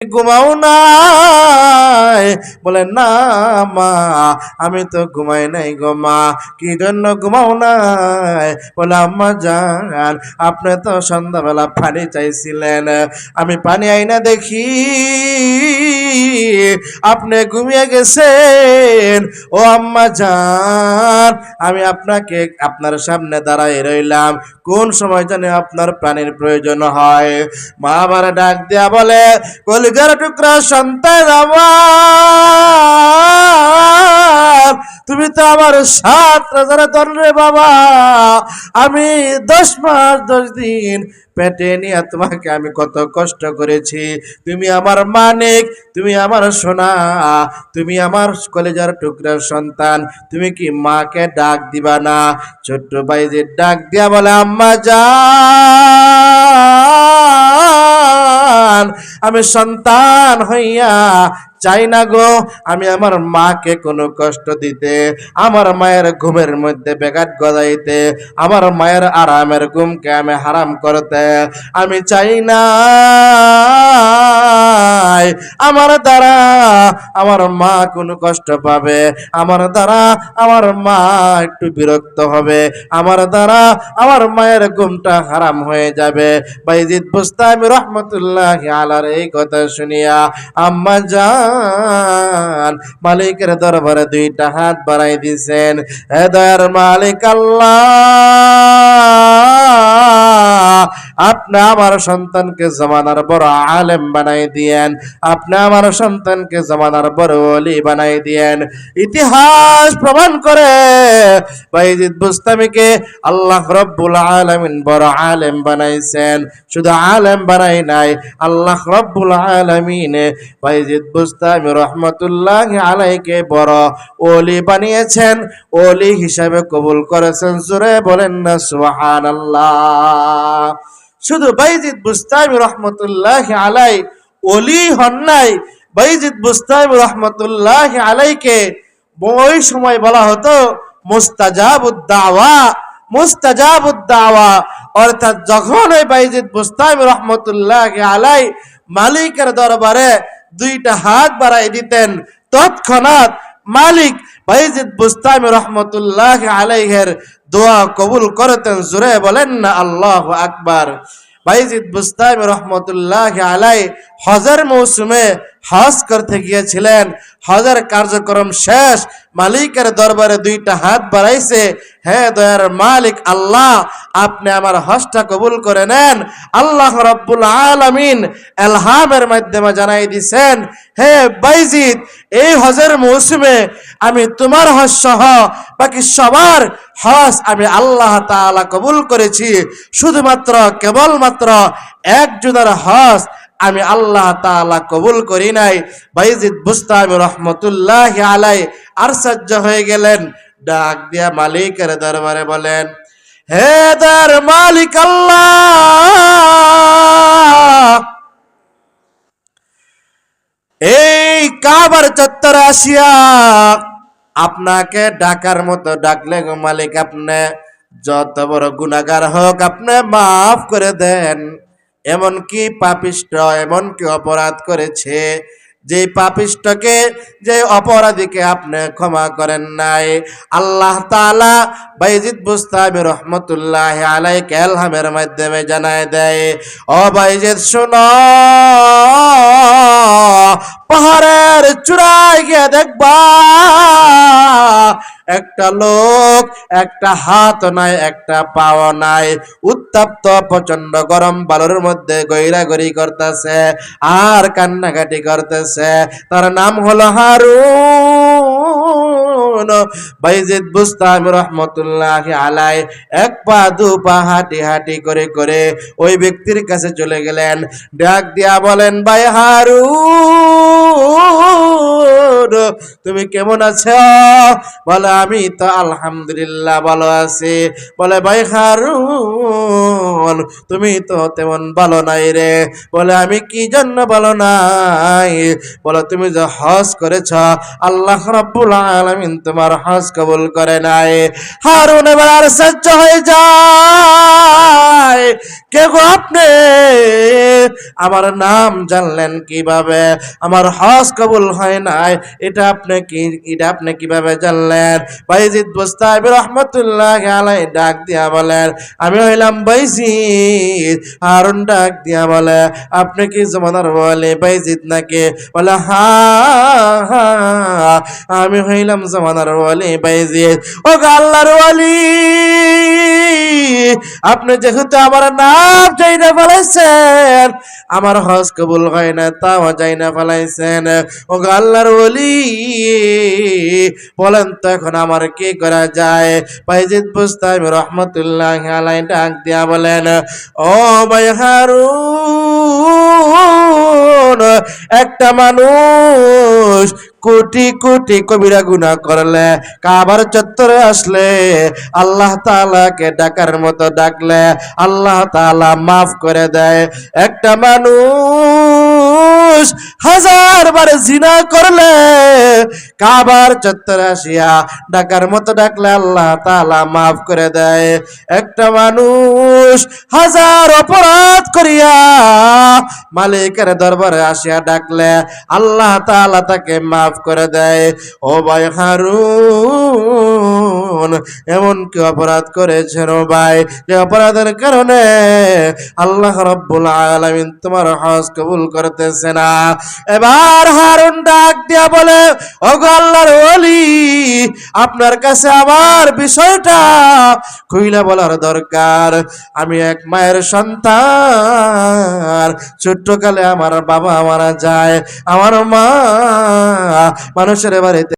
ঘুমাও নাই? বলে না মা, আমি তো ঘুমাই নাই গো মা। কি জন্য ঘুমাও নাই? বলে আম্মা জান, আপনি তো সন্ধ্যাবেলা পানি চাইছিলেন, আমি পানি আইনা দেখি আপনি ঘুমিয়ে গেছেন। ও আম্মা জান, আমি আপনাকে আপনার সামনে দাঁড়াই রইলাম, কোন সময় জানে আপনার প্রাণের প্রয়োজন হয়। মা আবার ডাক দিয়া বলে, কলিজার টুকরা সন্তান আমার, তুমি তো আমার 7,000 ধন রে বাবা। আমি 10 মাস 10 দিন পেটে নিয়ে তোমাকে আমি কত কষ্ট করেছি। তুমি আমার মানিক, তুমি আমার সোনা, তুমি আমার কলেজার টুকরার সন্তান, তুমি কি মাকে ডাক দিবা না? ছোট্ট ভাই যে ডাক দিয়া বলে, আম্মা জান, আমি সন্তান হইয়া চাই না গো আমি আমার মাকে কোনো কষ্ট দিতে, আমার মায়ের ঘুমের মধ্যে ব্যাঘাত গজাইতে, আমার মায়ের আরামের ঘুমকে আমি হারাম করতে আমি চাই না। আমার দ্বারা আমার মা কোনো কষ্ট পাবে, আমার দ্বারা আমার মা একটু বিরক্ত হবে, আমার দ্বারা আমার মায়ের ঘুমটা হারাম হয়ে যাবে। বাইজিদ বুস্তামি রহমতুল্লাহি আলাইহির এই কথা শুনিয়া আম্মা জান মালিকের দরবারে 2টা হাত বাড়াই দিছেন। হে দয়ার মালিক আল্লাহ, আপনি আমার সন্তানকে জমানার বড় আলেম বানাই দিয়েন, আপনি আমার সন্তানকে জমানার বড় ওলি বানাই দিয়েন। ইতিহাস প্রমাণ করে বাইজিদ বুস্তামিকে আল্লাহ রব্বুল আলামিন বড় আলেম বানাইছেন। শুধু আলেম বানাই নাই, আল্লাহ রব্বুল আলামিন বাইজিদ বুস্তামি রহমতুল্লাহি আলাইহিকে বড় ওলি বানিয়েছেন, ওলি হিসাবে কবুল করেছেন। জোরে বলেন না সুবহানাল্লাহ। শুধু বাইজিদ বুস্তামি রহমতুল্লাহি আলাইহি ওলি হন নাই, বাইজিদ বুস্তামি রহমতুল্লাহি আলাইহিকে ওই সময় বলা হতো মুস্তাজাবুদ দাওয়া। মুস্তাজাবুদ দাওয়া অর্থাৎ যখন ওই বাইজিদ বুস্তামি রহমতুল্লাহি আলাইহি মালিকের দরবারে 2টা হাত বাড়াই দিতেন, তৎক্ষণাৎ মালিক বাইজিদ বুস্তামি রহমতুল্লাহি আলাইহির দোয়া কবুল করতেন। জোরে বলেন না আল্লাহু আকবার। বাইজিদ বুস্তামি রহমতুল্লাহি আলাইহি হজের মৌসুমে হজ করতে গিয়েছিলেন। হজের কার্যক্রম শেষ, মালিকের দরবারে 2টা হাত বাড়াইছে, হে দয়ার মালিক আল্লাহ, আপনি আমার হজটা কবুল করে নেন। আল্লাহ রাব্বুল আলামিন ইলহামের মাধ্যমে জানাই দিয়েছেন, হে বাইজিদ, এই হজের মৌসুমে আমি তোমার হজ সহ বাকি সবার হজ আমি আল্লাহ তাআলা কবুল করেছি, শুধুমাত্র কেবলমাত্র একজনের হজ আমি আল্লাহ তাআলা কবুল করি নাই। বাইজিদ বুস্তামি রহমতুল্লাহি আলাইহি আশ্চর্য হয়ে গেলেন, ডাক দিয়া মালিকের দরবারে বলেন, হে দয়ার মালিক আল্লাহ, এই কাবার চত্বরে আসিয়া আপনাকে ডাকার মতো ডাকলে গো মালিক, আপনি যত বড় গুনাহগার হোক আপনি মাফ করে দেন। এমন কি পাপিষ্ট, এমন কি অপরাধ করেছে যে পাপিষ্টকে, যে অপরাধীকে আপনি ক্ষমা করেন নাই? আল্লাহ তাআলা বাইজিদ বুস্তামি রহমতুল্লাহি আলাইহি ইলহামের মাধ্যমে জানায় দেয়, ও বাইজিদ শোনো, পাহাড়ের চূড়ায় গিয়ে দেখবা একটা লোক, একটা হাত নাই, একটা পাও নাই, উত্তপ্ত প্রচন্ড গরম বালুর মধ্যে গইরাগড়ি করতেছে আর কান্নাকাটি করতেছে। তার নাম হলো হারুন। বাইজিদ বুস্তামি রহমতুল্লাহি আলাইহি 1 পা 2 পা হাঁটি হাঁটি করে করে ওই ব্যক্তির কাছে চলে গেলেন, ডাক দিয়া বলেন, ভাই হারুন, তুমি কেমন আছো? বলে, আমি তো আলহামদুলিল্লাহ ভালো আছি। বলে, ভাই হারুন, তুমি তো তেমন ভালো নাই রে। বলে, আমি কি জন্য ভালো নাই? বলে, তুমি যে হজ করেছ, আল্লাহ রাব্বুল আলামিন তোমার হজ কবুল করে নাই। হারুন এবার আশ্চর্য হয়ে যায়, কে গো আপনি? আমার নাম জানলেন কিভাবে? আমার হজ কবুল হয় নাই, এটা আপনি কিভাবে জানলেন? বাইজিদ বুস্তামি রহমতুল্লাহ আলাইহি ডাক দিয়া বলেন, আমি হইলাম বাইজিদ। হারুন ডাক দিয়া বলে, আপনি কি জমানার ওয়ালি বাইজিদ নাকি? বলে, হ্যাঁ, আমি হইলাম জমানার ওয়ালি বাইজিদ। ও আল্লাহর ওয়ালি, আপনি যেহেতু আমার নাম যাই না ফেলাইছেন, আমার হজ কবুল হয় না তাও যাই না ফেলাইছেন, ও আল্লাহর ওয়ালি, বলেন তো এখন আমার কি করা যায়? বাইজিদ বুস্তামি রহমতুল্লাহ আলাইহি ডাক দিয়া বলেন, ও ভাই হারুন, একটা মানুষ কোটি কোটি কবিরা গুনাহ করলে, কাবার চত্বরে আসলে, আল্লাহ তাআলাকে ডাকার মতো ডাকলে আল্লাহ তাআলা মাফ করে দেয়। একটা মানুষ 1000 বার জিনা করলে, কাবার চত্বরে আসিয়া ডাকার মতো ডাকলে আল্লাহ তাআলা মাফ করে দেয়। একটা মানুষ 1000 অপরাধ করিয়া মালিকের দরবারে আসিয়া ডাকলে আল্লাহ তাআলা তাকে মাফ করে দেয়। ও ভাই হারুন, এমন কি অপরাধ করেছেন ও ভাই, যে অপরাধের কারণে আল্লাহ রাব্বুল আলামিন তোমার হজ কবুল করতেছে না? এবার হারুন ডাক দিয়া বলে, ও গো আল্লাহর ওলি, আপনার কাছে আমার বিষয়টা খুইলা বলার দরকার। আমি এক মায়ের সন্তান, ছোট্টকালে আমার বাবা মারা যায়, আমার মা মানুষের বাড়িতে